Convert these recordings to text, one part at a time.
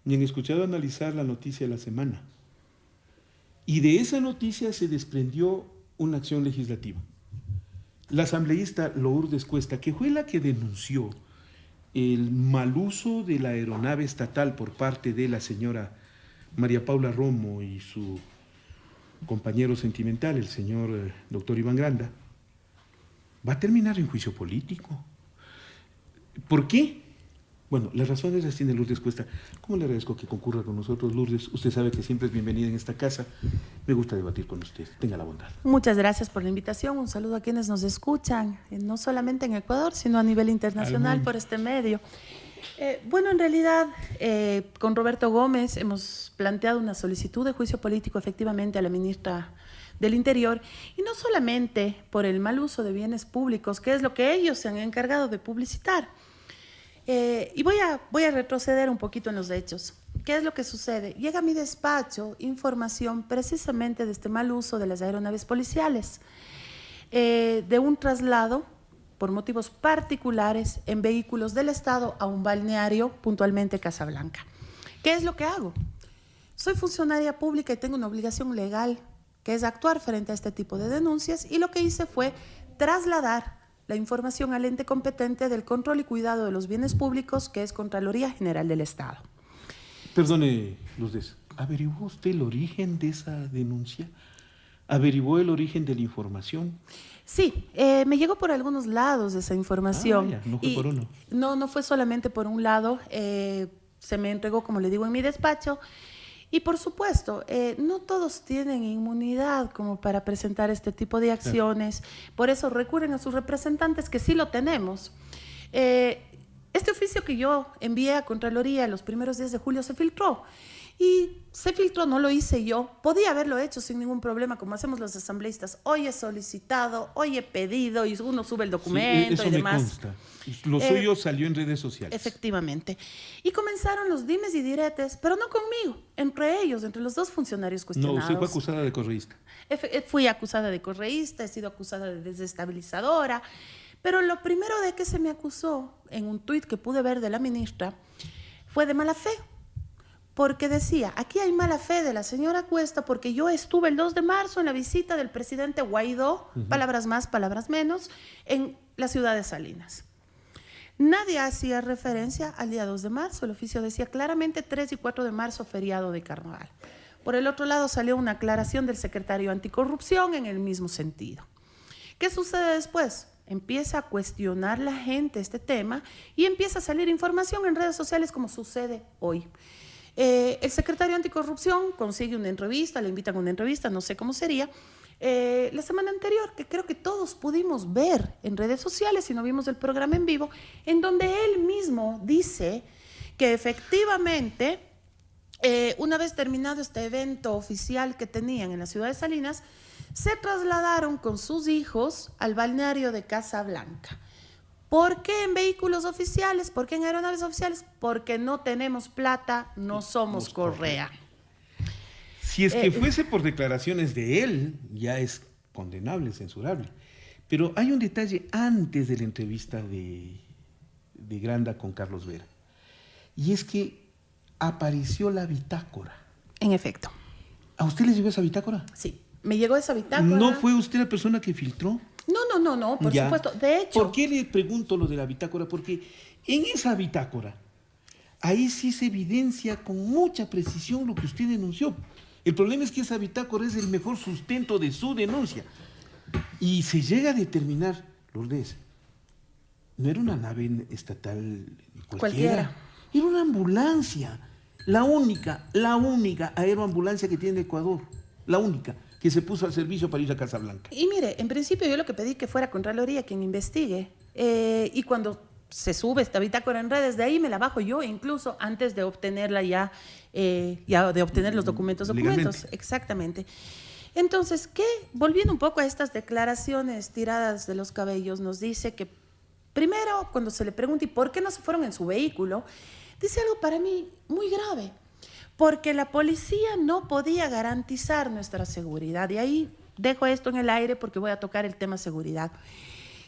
ni han escuchado analizar la noticia de la semana. Y de esa noticia se desprendió una acción legislativa. La asambleísta Lourdes Cuesta, que fue la que denunció el mal uso de la aeronave estatal por parte de la señora María Paula Romo y su compañero sentimental, el señor doctor Iván Granda, va a terminar en juicio político. ¿Por qué? Bueno, las razones las tiene Lourdes Cuesta. ¿Cómo le agradezco que concurra con nosotros, Lourdes? Usted sabe que siempre es bienvenida en esta casa. Me gusta debatir con usted. Tenga la bondad. Muchas gracias por la invitación. Un saludo a quienes nos escuchan, no solamente en Ecuador, sino a nivel internacional por este medio. Bueno, en realidad, con Roberto Gómez hemos planteado una solicitud de juicio político efectivamente a la ministra del Interior, y no solamente por el mal uso de bienes públicos, que es lo que ellos se han encargado de publicitar. Y voy a retroceder un poquito en los hechos. ¿Qué es lo que sucede? Llega a mi despacho información precisamente de este mal uso de las aeronaves policiales, de un traslado por motivos particulares en vehículos del Estado a un balneario, puntualmente Casablanca. ¿Qué es lo que hago? Soy funcionaria pública y tengo una obligación legal, que es actuar frente a este tipo de denuncias, y lo que hice fue trasladar la información al ente competente del control y cuidado de los bienes públicos, que es Contraloría General del Estado. Perdone, Lourdes, ¿averiguó usted el origen de esa denuncia? ¿Averiguó el origen de la información? Sí, me llegó por algunos lados esa información. Ya, no fue por uno. No fue solamente por un lado, se me entregó, como le digo, en mi despacho. Y por supuesto, no todos tienen inmunidad como para presentar este tipo de acciones. Por eso recurren a sus representantes, que sí lo tenemos. Este oficio que yo envié a Contraloría los primeros días de julio se filtró. Y se filtró, no lo hice yo. Podía haberlo hecho sin ningún problema, como hacemos los asambleístas. Hoy he solicitado, hoy he pedido, y uno sube el documento y demás. Eso me consta. Lo suyo salió en redes sociales. Efectivamente. Y comenzaron los dimes y diretes, pero no conmigo, entre ellos, entre los dos funcionarios cuestionados. No, usted fue acusada de correísta. Fui acusada de correísta, he sido acusada de desestabilizadora, pero lo primero de que se me acusó en un tuit que pude ver de la ministra fue de mala fe. Porque decía, aquí hay mala fe de la señora Cuesta, porque yo estuve el 2 de marzo en la visita del presidente Guaidó, palabras más, palabras menos, en la ciudad de Salinas. Nadie hacía referencia al día 2 de marzo, el oficio decía claramente 3 y 4 de marzo, feriado de carnaval. Por el otro lado salió una aclaración del secretario anticorrupción en el mismo sentido. ¿Qué sucede después? Empieza a cuestionar la gente este tema y empieza a salir información en redes sociales como sucede hoy. El secretario anticorrupción consigue una entrevista, le invitan a una entrevista, no sé cómo sería, la semana anterior, que creo que todos pudimos ver en redes sociales y no vimos el programa en vivo, en donde él mismo dice que efectivamente, una vez terminado este evento oficial que tenían en la ciudad de Salinas, se trasladaron con sus hijos al balneario de Casablanca. ¿Por qué en vehículos oficiales? ¿Por qué en aeronaves oficiales? Porque no tenemos plata, no somos Correa. Si es que fuese por declaraciones de él, ya es condenable, censurable. Pero hay un detalle antes de la entrevista de Granda con Carlos Vera. Y es que apareció la bitácora. En efecto. ¿A usted le llegó esa bitácora? Sí, me llegó esa bitácora. ¿No fue usted la persona que filtró? No, por supuesto. De hecho... ¿Por qué le pregunto lo de la bitácora? Porque en esa bitácora, ahí sí se evidencia con mucha precisión lo que usted denunció. El problema es que esa bitácora es el mejor sustento de su denuncia. Y se llega a determinar, Lourdes, no era una nave estatal cualquiera. Era una ambulancia. La única aeroambulancia que tiene Ecuador. La única que se puso al servicio para ir a Casablanca. Y mire, en principio yo lo que pedí que fuera Contraloría quien investigue. Y cuando se sube esta bitácora en redes, de ahí me la bajo yo, incluso antes de obtenerla ya de obtener los documentos. Legalmente. Exactamente. Entonces, volviendo un poco a estas declaraciones tiradas de los cabellos, nos dice que primero, cuando se le pregunta ¿y por qué no se fueron en su vehículo?, dice algo para mí muy grave. Porque la policía no podía garantizar nuestra seguridad. Y ahí dejo esto en el aire porque voy a tocar el tema seguridad.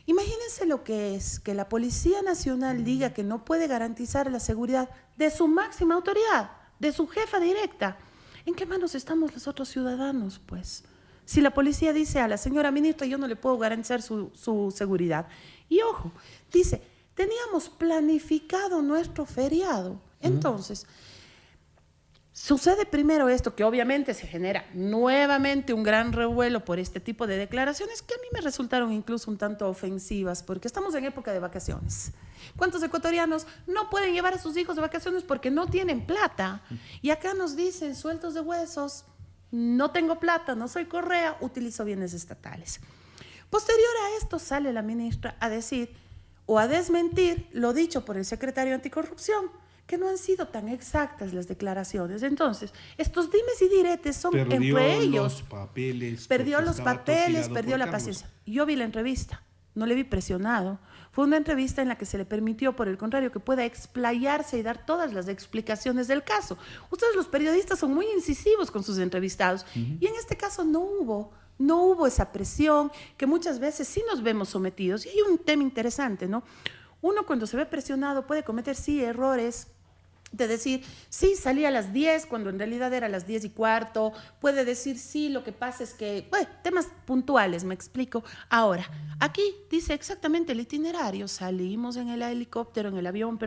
Imagínense lo que es que la Policía Nacional diga que no puede garantizar la seguridad de su máxima autoridad, de su jefa directa. ¿En qué manos estamos los otros ciudadanos, pues? Si la policía dice a la señora ministra, yo no le puedo garantizar su seguridad. Y ojo, dice, teníamos planificado nuestro feriado. Entonces, sucede primero esto, que obviamente se genera nuevamente un gran revuelo por este tipo de declaraciones que a mí me resultaron incluso un tanto ofensivas, porque estamos en época de vacaciones. ¿Cuántos ecuatorianos no pueden llevar a sus hijos de vacaciones porque no tienen plata? Y acá nos dicen, sueltos de huesos, no tengo plata, no soy Correa, utilizo bienes estatales. Posterior a esto sale la ministra a decir o a desmentir lo dicho por el secretario anticorrupción, que no han sido tan exactas las declaraciones. Entonces, estos dimes y diretes son entre ellos. Perdió los papeles, perdió la paciencia. Yo vi la entrevista, no le vi presionado. Fue una entrevista en la que se le permitió, por el contrario, que pueda explayarse y dar todas las explicaciones del caso. Ustedes los periodistas son muy incisivos con sus entrevistados y en este caso no hubo esa presión que muchas veces sí nos vemos sometidos. Y hay un tema interesante, ¿no? Uno cuando se ve presionado puede cometer sí errores de decir, sí, salí a las 10 cuando en realidad era a las 10:15, puede decir, sí, lo que pasa es que, bueno, temas puntuales, me explico. Ahora, aquí dice exactamente el itinerario, salimos en el avión,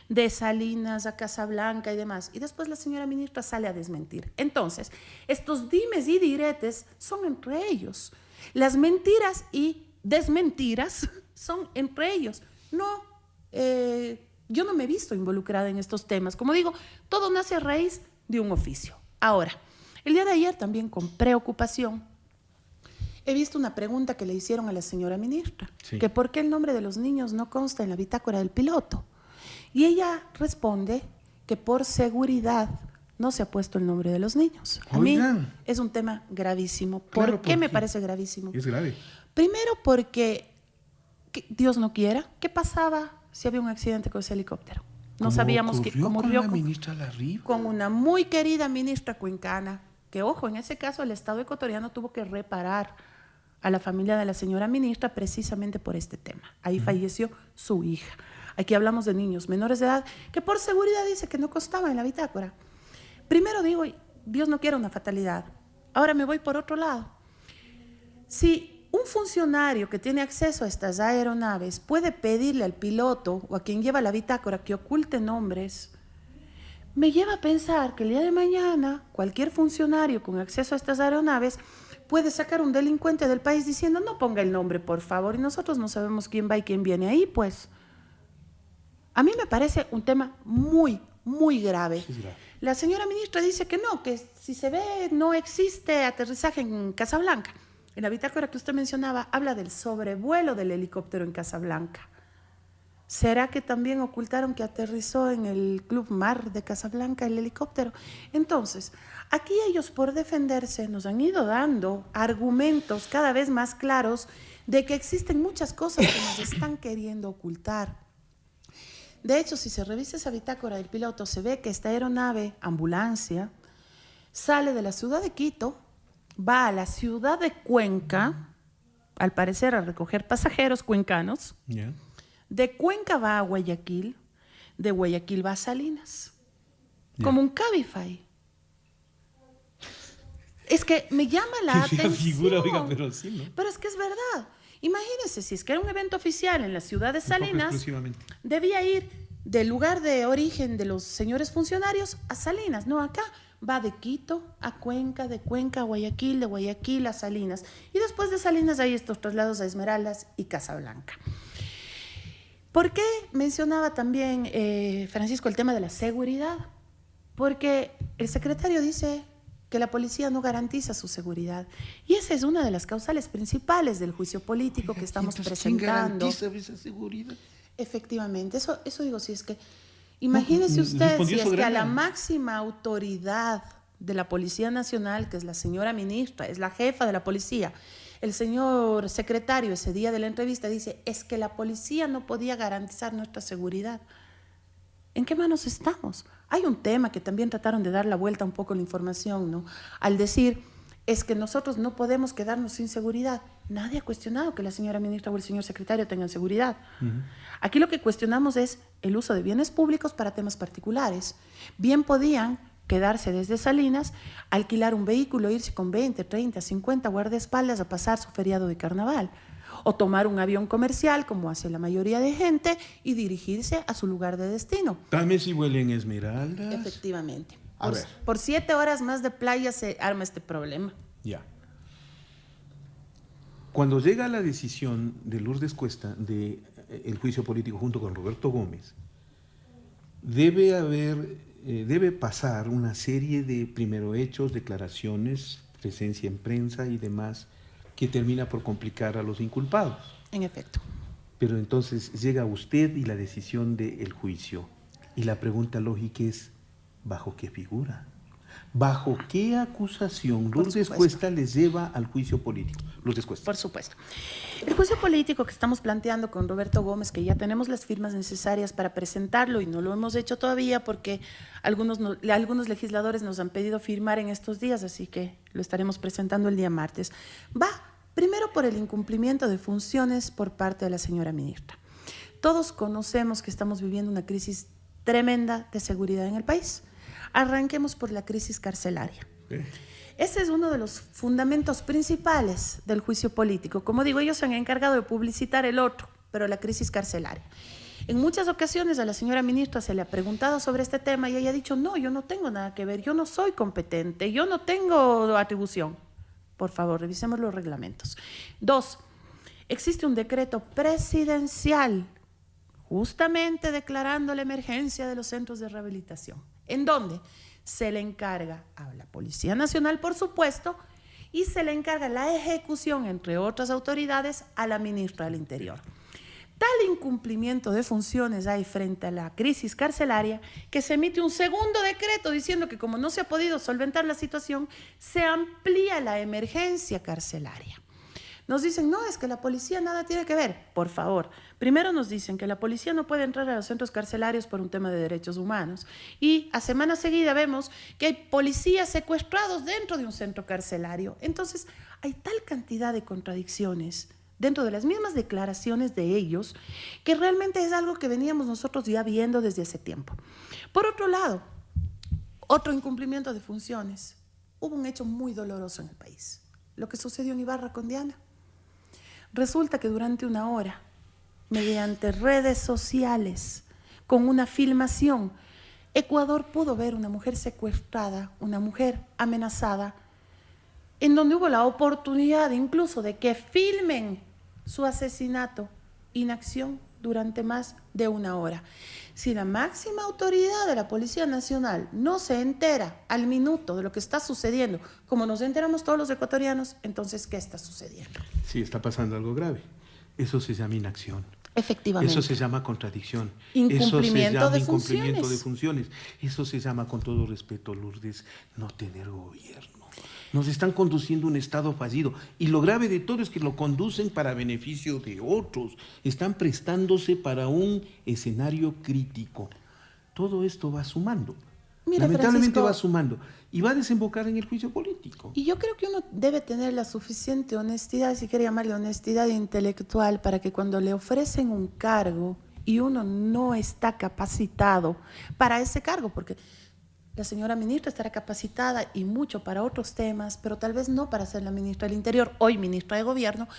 de Salinas a Casablanca y demás, y después la señora ministra sale a desmentir. Entonces, estos dimes y diretes son entre ellos, las mentiras y desmentiras son entre ellos, no yo no me he visto involucrada en estos temas. Como digo, todo nace a raíz de un oficio. Ahora, el día de ayer también con preocupación he visto una pregunta que le hicieron a la señora ministra, que por qué el nombre de los niños no consta en la bitácora del piloto. Y ella responde que por seguridad no se ha puesto el nombre de los niños. A mí es un tema gravísimo. Claro, ¿Por qué me parece gravísimo? Es grave. Primero porque, Dios no quiera, ¿qué pasaba si había un accidente con ese helicóptero? No sabíamos cómo ocurrió con la ministra Larriva, con una muy querida ministra cuencana, que ojo, en ese caso el Estado ecuatoriano tuvo que reparar a la familia de la señora ministra precisamente por este tema. Ahí falleció su hija. Aquí hablamos de niños menores de edad que por seguridad dice que no constaba en la bitácora. Primero digo, Dios no quiera una fatalidad. Ahora me voy por otro lado. Si un funcionario que tiene acceso a estas aeronaves puede pedirle al piloto o a quien lleva la bitácora que oculte nombres, me lleva a pensar que el día de mañana cualquier funcionario con acceso a estas aeronaves puede sacar un delincuente del país diciendo no ponga el nombre, por favor, y nosotros no sabemos quién va y quién viene ahí, pues. A mí me parece un tema muy, muy grave. Es grave. La señora ministra dice que no, que si se ve no existe aterrizaje en Casablanca. En la bitácora que usted mencionaba, habla del sobrevuelo del helicóptero en Casablanca. ¿Será que también ocultaron que aterrizó en el Club Mar de Casablanca el helicóptero? Entonces, aquí ellos por defenderse nos han ido dando argumentos cada vez más claros de que existen muchas cosas que nos están queriendo ocultar. De hecho, si se revisa esa bitácora del piloto, se ve que esta aeronave, ambulancia, sale de la ciudad de Quito, va a la ciudad de Cuenca, al parecer a recoger pasajeros cuencanos. De Cuenca va a Guayaquil, de Guayaquil va a Salinas, como un Cabify. Es que me llama la atención. Figura, oiga, pero sí, ¿no? Pero es que es verdad. Imagínense, si es que era un evento oficial en la ciudad de Salinas, debía ir del lugar de origen de los señores funcionarios a Salinas. No, acá va de Quito a Cuenca, de Cuenca a Guayaquil, de Guayaquil a Salinas. Y después de Salinas hay estos traslados a Esmeraldas y Casablanca. ¿Por qué mencionaba también, Francisco, el tema de la seguridad? Porque el secretario dice que la policía no garantiza su seguridad. Y esa es una de las causales principales del juicio político que estamos presentando. ¿Quién garantiza esa seguridad? Efectivamente, eso digo, si es que, imagínese usted, si es que a la máxima autoridad de la Policía Nacional, que es la señora ministra, es la jefa de la policía, el señor secretario ese día de la entrevista dice, es que la policía no podía garantizar nuestra seguridad. ¿En qué manos estamos? Hay un tema que también trataron de dar la vuelta un poco a la información, ¿no? Al decir, es que nosotros no podemos quedarnos sin seguridad. Nadie ha cuestionado que la señora ministra o el señor secretario tengan seguridad. Aquí lo que cuestionamos es el uso de bienes públicos para temas particulares. Bien podían quedarse desde Salinas, alquilar un vehículo, irse con 20, 30, 50 guardaespaldas a pasar su feriado de carnaval. O tomar un avión comercial, como hace la mayoría de gente, y dirigirse a su lugar de destino. Dame si huelen esmeraldas. Efectivamente. A ver. Por 7 horas más de playa se arma este problema. Ya. Cuando llega la decisión de Lourdes Cuesta de el juicio político junto con Roberto Gómez, debe pasar una serie de primero hechos, declaraciones, presencia en prensa y demás, que termina por complicar a los inculpados. En efecto. Pero entonces llega usted y la decisión del juicio. Y la pregunta lógica es, ¿bajo qué figura? ¿Bajo qué acusación Lourdes Cuesta les lleva al juicio político? Lourdes Cuesta. Por supuesto. El juicio político que estamos planteando con Roberto Gómez, que ya tenemos las firmas necesarias para presentarlo y no lo hemos hecho todavía porque algunos legisladores nos han pedido firmar en estos días, así que lo estaremos presentando el día martes. Va primero por el incumplimiento de funciones por parte de la señora ministra. Todos conocemos que estamos viviendo una crisis tremenda de seguridad en el país. Arranquemos por la crisis carcelaria. Ese es uno de los fundamentos principales del juicio político. Como digo, ellos se han encargado de publicitar el otro, pero la crisis carcelaria. En muchas ocasiones a la señora ministra se le ha preguntado sobre este tema y ella ha dicho, no, yo no tengo nada que ver, yo no soy competente, yo no tengo atribución. Por favor, revisemos los reglamentos. 2, existe un decreto presidencial justamente declarando la emergencia de los centros de rehabilitación, en donde se le encarga a la Policía Nacional, por supuesto, y se le encarga la ejecución, entre otras autoridades, a la ministra del Interior. Tal incumplimiento de funciones hay frente a la crisis carcelaria que se emite un segundo decreto diciendo que como no se ha podido solventar la situación, se amplía la emergencia carcelaria. Nos dicen, no, es que la policía nada tiene que ver. Por favor, primero nos dicen que la policía no puede entrar a los centros carcelarios por un tema de derechos humanos. Y a semana seguida vemos que hay policías secuestrados dentro de un centro carcelario. Entonces, hay tal cantidad de contradicciones dentro de las mismas declaraciones de ellos, que realmente es algo que veníamos nosotros ya viendo desde hace tiempo. Por otro lado, otro incumplimiento de funciones. Hubo un hecho muy doloroso en el país, lo que sucedió en Ibarra con Diana. Resulta que durante una hora, mediante redes sociales, con una filmación, Ecuador pudo ver una mujer secuestrada, una mujer amenazada, en donde hubo la oportunidad incluso de que filmen su asesinato, inacción durante más de una hora. Si la máxima autoridad de la Policía Nacional no se entera al minuto de lo que está sucediendo, como nos enteramos todos los ecuatorianos, entonces, ¿qué está sucediendo? Sí, está pasando algo grave. Eso se llama inacción. Efectivamente. Eso se llama contradicción. Incumplimiento de incumplimiento de funciones. funciones. Eso se llama, con todo respeto, Lourdes, no tener gobierno. Nos están conduciendo un Estado fallido. Y lo grave de todo es que lo conducen para beneficio de otros. Están prestándose para un escenario crítico. Todo esto va sumando. Mira, lamentablemente Francisco, va sumando. Y va a desembocar en el juicio político. Y yo creo que uno debe tener la suficiente honestidad, si quiere llamarle honestidad intelectual, para que cuando le ofrecen un cargo y uno no está capacitado para ese cargo, porque la señora ministra estará capacitada y mucho para otros temas, pero tal vez no para ser la ministra del Interior, hoy ministra de Gobierno,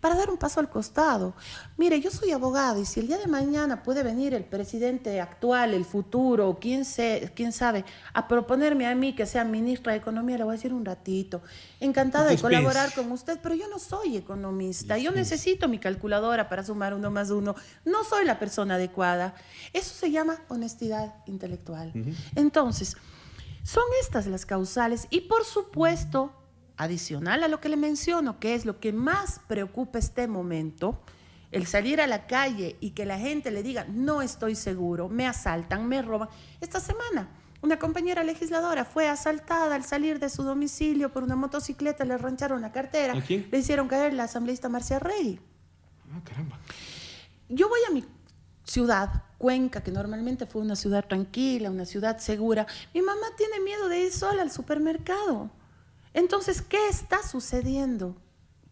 para dar un paso al costado. Mire, yo soy abogada y si el día de mañana puede venir el presidente actual, el futuro, quién sabe, a proponerme a mí que sea ministra de Economía, le voy a decir un ratito. Encantada de colaborar con usted, pero yo no soy economista. Yo necesito mi calculadora para sumar 1 más 1. No soy la persona adecuada. Eso se llama honestidad intelectual. Entonces, son estas las causales y, por supuesto, adicional a lo que le menciono, que es lo que más preocupa este momento, el salir a la calle y que la gente le diga, no estoy seguro, me asaltan, me roban. Esta semana, una compañera legisladora fue asaltada al salir de su domicilio por una motocicleta, le arrancaron la cartera. ¿A quién? Le hicieron caer la asambleísta Marcia Rey. Ah, caramba. Yo voy a mi ciudad, Cuenca, que normalmente fue una ciudad tranquila, una ciudad segura. Mi mamá tiene miedo de ir sola al supermercado. Entonces, ¿qué está sucediendo?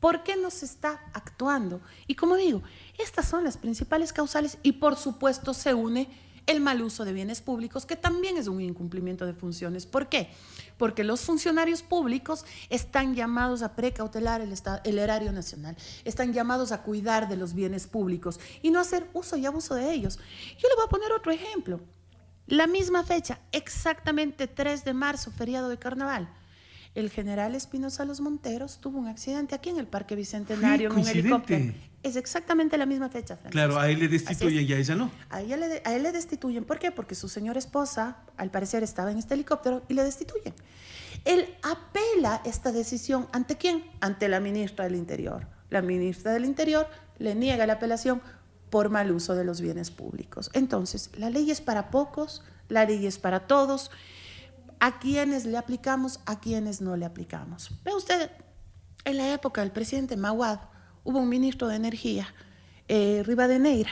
¿Por qué no se está actuando? Y como digo, estas son las principales causales y por supuesto se une el mal uso de bienes públicos, que también es un incumplimiento de funciones. ¿Por qué? Porque los funcionarios públicos están llamados a precautelar el erario nacional, están llamados a cuidar de los bienes públicos y no hacer uso y abuso de ellos. Yo le voy a poner otro ejemplo. La misma fecha, exactamente 3 de marzo, feriado de carnaval. El general Espinosa Los Monteros tuvo un accidente aquí en el Parque Bicentenario en un helicóptero. Es exactamente la misma fecha, Francisco. Claro, a él le destituyen y a ella no. A él le destituyen. ¿Por qué? Porque su señora esposa, al parecer, estaba en este helicóptero y le destituyen. Él apela esta decisión. ¿Ante quién? Ante la ministra del Interior. La ministra del Interior le niega la apelación por mal uso de los bienes públicos. Entonces, la ley es para pocos, la ley es para todos. A quienes le aplicamos, a quienes no le aplicamos. Ve usted, en la época del presidente Maguad, hubo un ministro de Energía, Rivadeneira,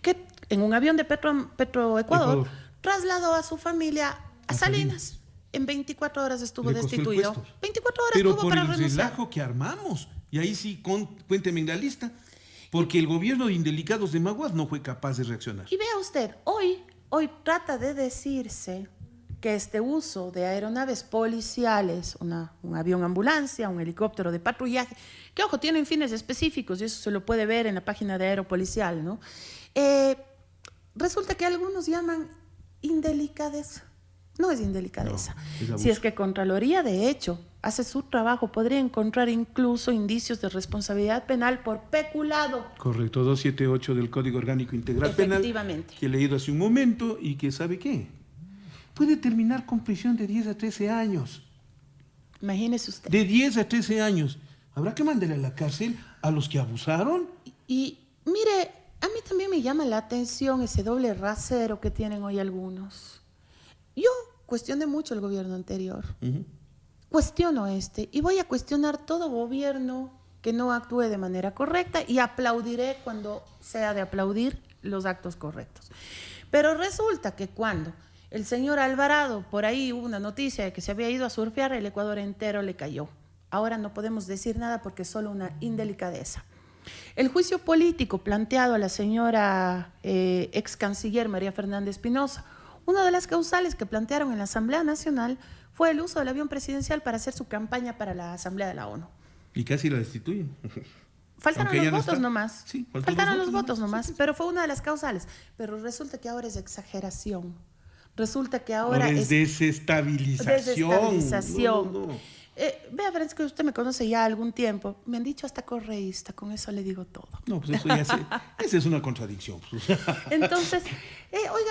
que en un avión de Petroecuador trasladó a su familia a Salinas. En 24 horas estuvo destituido. 24 horas tuvo para renunciar. Pero por el relajo que armamos. Y ahí sí, cuénteme en la lista. Porque el gobierno de indelicados de Maguad no fue capaz de reaccionar. Y vea usted, hoy trata de decirse que este uso de aeronaves policiales, un avión ambulancia, un helicóptero de patrullaje, que ojo, tienen fines específicos y eso se lo puede ver en la página de Aeropolicial, ¿no? Resulta que algunos llaman indelicadeza. No es indelicadeza. No, si es que Contraloría, de hecho, hace su trabajo, podría encontrar incluso indicios de responsabilidad penal por peculado. Correcto, 278 del Código Orgánico Integral Penal, que he leído hace un momento y que, ¿sabe qué? Puede terminar con prisión de 10 a 13 años. Imagínese usted. De 10 a 13 años. ¿Habrá que mandarle a la cárcel a los que abusaron? Y mire, a mí también me llama la atención ese doble rasero que tienen hoy algunos. Yo cuestioné mucho el gobierno anterior. Cuestiono y voy a cuestionar todo gobierno que no actúe de manera correcta y aplaudiré cuando sea de aplaudir los actos correctos. Pero resulta que cuando el señor Alvarado, por ahí hubo una noticia de que se había ido a surfear, el Ecuador entero le cayó. Ahora no podemos decir nada porque es solo una indelicadeza. El juicio político planteado a la señora ex canciller María Fernanda Espinosa, una de las causales que plantearon en la Asamblea Nacional fue el uso del avión presidencial para hacer su campaña para la Asamblea de la ONU. Y casi la destituyen. Faltaron los votos nomás. Sí, faltaron los votos nomás, sí. Pero fue una de las causales. Pero resulta que ahora es exageración. Resulta que ahora es desestabilización. No. Vea, Francisco, usted me conoce ya algún tiempo. Me han dicho hasta correísta, con eso le digo todo. No, pues eso ya esa es una contradicción. Entonces,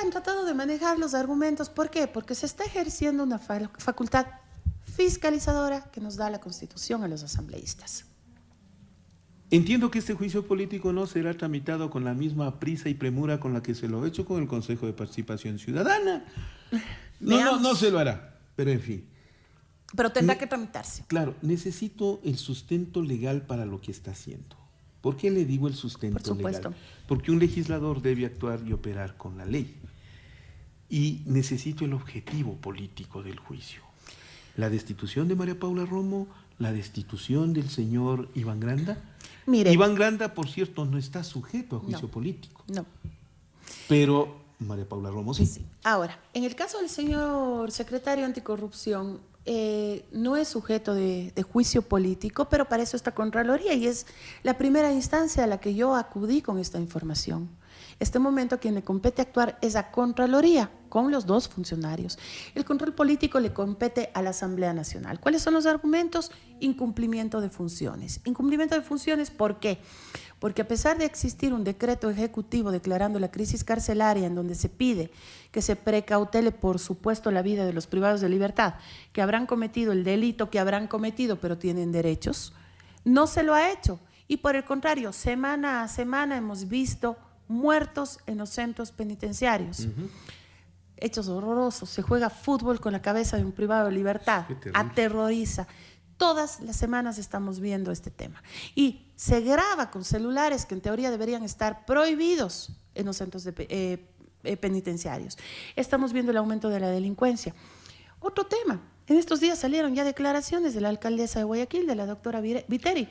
han tratado de manejar los argumentos. ¿Por qué? Porque se está ejerciendo una facultad fiscalizadora que nos da la Constitución a los asambleístas. Entiendo que este juicio político no será tramitado con la misma prisa y premura con la que se lo ha hecho con el Consejo de Participación Ciudadana. No se lo hará, pero en fin. Pero tendrá que tramitarse. Claro, necesito el sustento legal para lo que está haciendo. ¿Por qué le digo el sustento legal? Por supuesto. Porque un legislador debe actuar y operar con la ley. Y necesito el objetivo político del juicio. La destitución de María Paula Romo, la destitución del señor Iván Granda. Mire, Iván Granda, por cierto, no está sujeto a juicio político. No. Pero María Paula Romo sí. Ahora, en el caso del señor secretario anticorrupción, no es sujeto de juicio político, pero para eso está Contraloría y es la primera instancia a la que yo acudí con esta información. Este momento a quien le compete actuar es a Contraloría, con los dos funcionarios. El control político le compete a la Asamblea Nacional. ¿Cuáles son los argumentos? Incumplimiento de funciones. Incumplimiento de funciones, ¿por qué? Porque a pesar de existir un decreto ejecutivo declarando la crisis carcelaria en donde se pide que se precautele, por supuesto, la vida de los privados de libertad, que habrán cometido el delito que habrán cometido, pero tienen derechos, no se lo ha hecho. Y por el contrario, semana a semana hemos visto muertos en los centros penitenciarios. Hechos horrorosos. Se juega fútbol con la cabeza de un privado de libertad. Aterroriza. Todas las semanas estamos viendo este tema. Y se graba con celulares que en teoría deberían estar prohibidos en los centros penitenciarios. Estamos viendo el aumento de la delincuencia. Otro tema. En estos días salieron ya declaraciones de la alcaldesa de Guayaquil, de la doctora Viteri.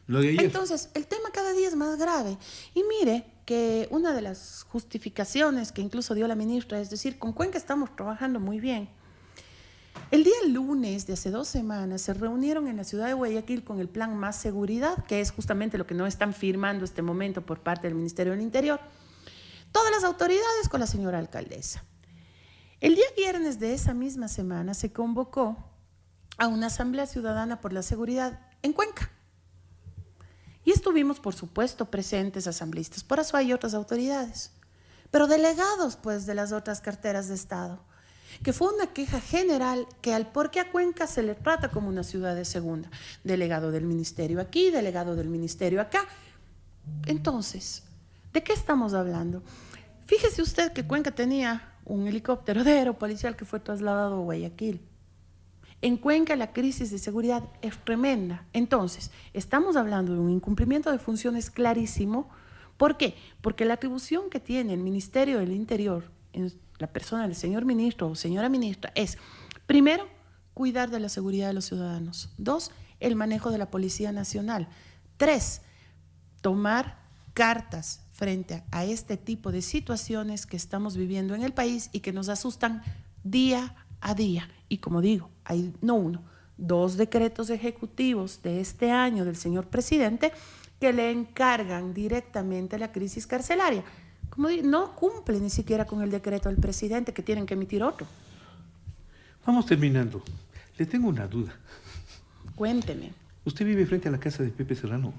Lo de ayer. Entonces, el tema cada día es más grave. Y mire, que una de las justificaciones que incluso dio la ministra es decir, con Cuenca estamos trabajando muy bien. El día lunes de hace 2 semanas se reunieron en la ciudad de Guayaquil con el plan Más Seguridad, que es justamente lo que no están firmando este momento por parte del Ministerio del Interior. Todas las autoridades con la señora alcaldesa. El día viernes de esa misma semana se convocó a una asamblea ciudadana por la seguridad en Cuenca. Y estuvimos, por supuesto, presentes asambleístas. Por eso hay otras autoridades. Pero delegados, pues, de las otras carteras de Estado. Que fue una queja general que al por qué a Cuenca se le trata como una ciudad de segunda. Delegado del ministerio aquí, delegado del ministerio acá. Entonces, ¿de qué estamos hablando? Fíjese usted que Cuenca tenía un helicóptero de aeropolicial que fue trasladado a Guayaquil. En Cuenca la crisis de seguridad es tremenda. Entonces, estamos hablando de un incumplimiento de funciones clarísimo. ¿Por qué? Porque la atribución que tiene el Ministerio del Interior en la persona del señor ministro o señora ministra es, primero, cuidar de la seguridad de los ciudadanos. 2, el manejo de la Policía Nacional. 3, tomar cartas frente a este tipo de situaciones que estamos viviendo en el país y que nos asustan día a día. Y como digo, hay no uno, 2 decretos ejecutivos de este año del señor presidente que le encargan directamente la crisis carcelaria. Como digo, no cumple ni siquiera con el decreto del presidente, que tienen que emitir otro. Vamos terminando. Le tengo una duda. Cuénteme. ¿Usted vive frente a la casa de Pepe Serrano?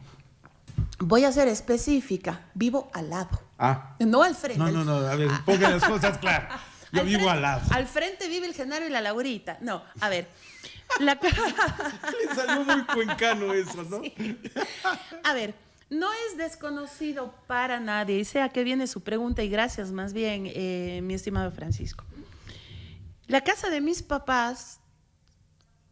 Voy a ser específica. Vivo al lado. Ah. No al frente. No, a ver, ponga las cosas claras. Yo vivo al lado. Al frente vive el Genaro y la Laurita. No, a ver. Le salió muy cuencano eso, ¿no? Sí. A ver, no es desconocido para nadie, y sé a qué viene su pregunta, y gracias más bien, mi estimado Francisco. La casa de mis papás,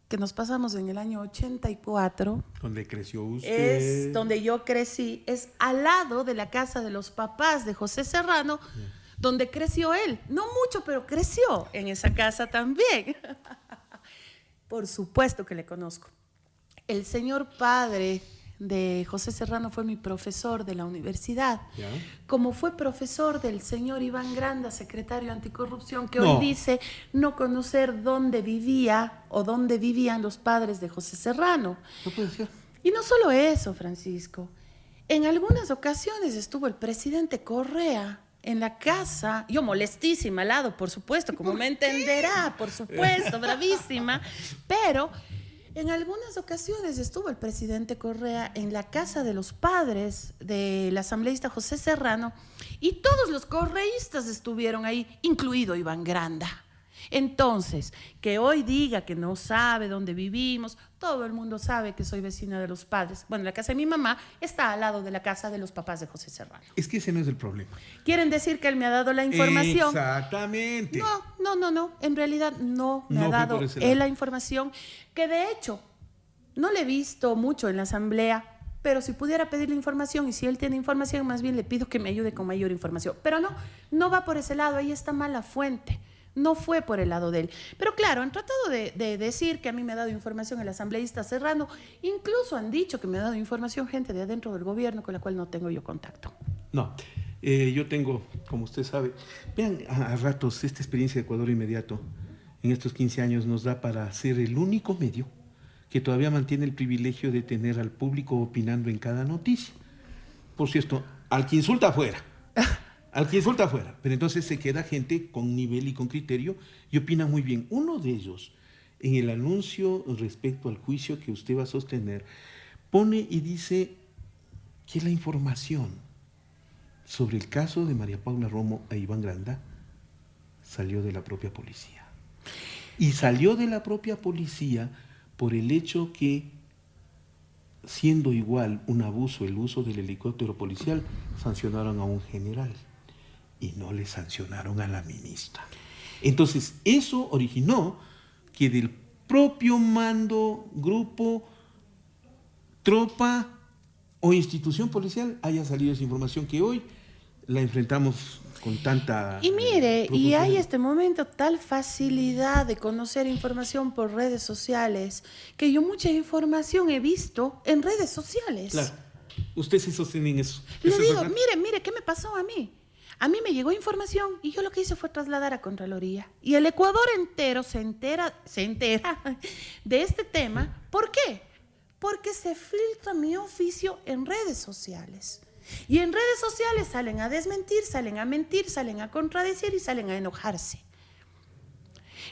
que nos pasamos en el año 84. Donde creció usted. Es donde yo crecí, es al lado de la casa de los papás de José Serrano, donde creció él. No mucho, pero creció en esa casa también. Por supuesto que le conozco. El señor padre de José Serrano fue mi profesor de la universidad. ¿Ya? Como fue profesor del señor Iván Granda, secretario anticorrupción, que hoy dice no conocer dónde vivía o dónde vivían los padres de José Serrano. No puede ser. Y no solo eso, Francisco. En algunas ocasiones estuvo el presidente Correa en la casa, yo molestísima al lado, por supuesto, como me entenderá, por supuesto, bravísima, pero en algunas ocasiones estuvo el presidente Correa en la casa de los padres del asambleísta José Serrano y todos los correístas estuvieron ahí, incluido Iván Granda. Entonces, que hoy diga que no sabe dónde vivimos, todo el mundo sabe que soy vecina de los padres. Bueno, la casa de mi mamá está al lado de la casa de los papás de José Serrano. Es que ese no es el problema. ¿Quieren decir que él me ha dado la información? Exactamente. No. En realidad no me ha dado él la información, que de hecho no le he visto mucho en la asamblea, pero si pudiera pedirle información y si él tiene información, más bien le pido que me ayude con mayor información. Pero no va por ese lado, ahí está mal la fuente. No fue por el lado de él. Pero claro, han tratado de decir que a mí me ha dado información el asambleísta Serrano. Incluso han dicho que me ha dado información gente de adentro del gobierno con la cual no tengo yo contacto. No, yo tengo, como usted sabe, vean a ratos esta experiencia de Ecuador Inmediato en estos 15 años nos da para ser el único medio que todavía mantiene el privilegio de tener al público opinando en cada noticia. Por cierto, al que insulta afuera. Al que insulta afuera, pero entonces se queda gente con nivel y con criterio y opina muy bien. Uno de ellos, en el anuncio respecto al juicio que usted va a sostener, pone y dice que la información sobre el caso de María Paula Romo e Iván Granda salió de la propia policía. Y salió de la propia policía por el hecho que, siendo igual un abuso el uso del helicóptero policial, sancionaron a un general. Y no le sancionaron a la ministra. Entonces, eso originó que del propio mando, grupo, tropa o institución policial haya salido esa información que hoy la enfrentamos con tanta... Y mire, y hay este momento tal facilidad de conocer información por redes sociales que yo mucha información he visto en redes sociales. Claro. Usted se sostiene en eso. Le ¿Eso es digo, verdad? mire, ¿qué me pasó a mí? A mí me llegó información y yo lo que hice fue trasladar a Contraloría. Y el Ecuador entero se entera de este tema. ¿Por qué? Porque se filtra mi oficio en redes sociales. Y en redes sociales salen a desmentir, salen a mentir, salen a contradecir y salen a enojarse.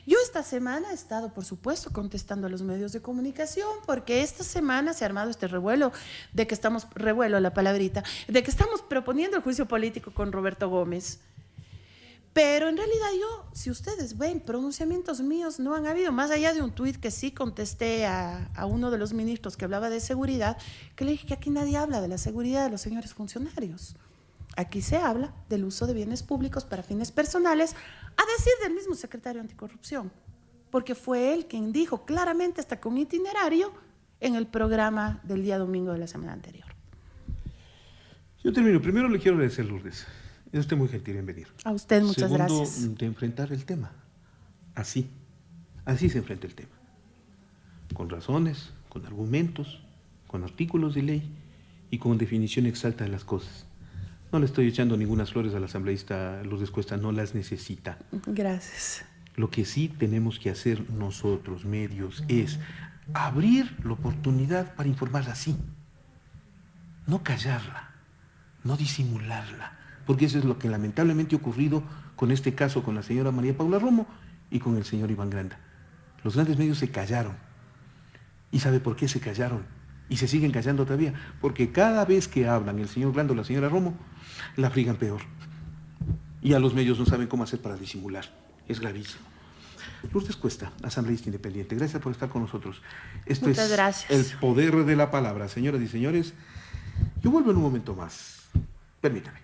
Yo esta semana he estado, por supuesto, contestando a los medios de comunicación, porque esta semana se ha armado este revuelo, de que estamos proponiendo el juicio político con Roberto Gómez. Pero en realidad yo, si ustedes ven, pronunciamientos míos no han habido, más allá de un tuit que sí contesté a uno de los ministros que hablaba de seguridad, que le dije que aquí nadie habla de la seguridad de los señores funcionarios. Aquí se habla del uso de bienes públicos para fines personales, a decir del mismo secretario anticorrupción, porque fue él quien dijo claramente, hasta con itinerario, en el programa del día domingo de la semana anterior. Yo termino. Primero le quiero agradecer, Lourdes. Es usted muy gentil en venir. A usted muchas Segundo, gracias. de enfrentar el tema. Así se enfrenta el tema. Con razones, con argumentos, con artículos de ley y con definición exacta de las cosas. No le estoy echando ninguna flores al asambleísta Lourdes Cuesta, no las necesita. Gracias. Lo que sí tenemos que hacer nosotros, medios, es abrir la oportunidad para informarla así. No callarla, no disimularla, porque eso es lo que lamentablemente ha ocurrido con este caso con la señora María Paula Romo y con el señor Iván Granda. Los grandes medios se callaron. ¿Y sabe por qué se callaron? Y se siguen callando todavía, porque cada vez que hablan el señor Granda o la señora Romo, la friegan peor. Y a los medios no saben cómo hacer para disimular. Es gravísimo. Lourdes Cuesta, asambleísta independiente, gracias por estar con nosotros. Esto Muchas es gracias. el poder de la palabra. Señoras y señores, yo vuelvo en un momento más. Permítame.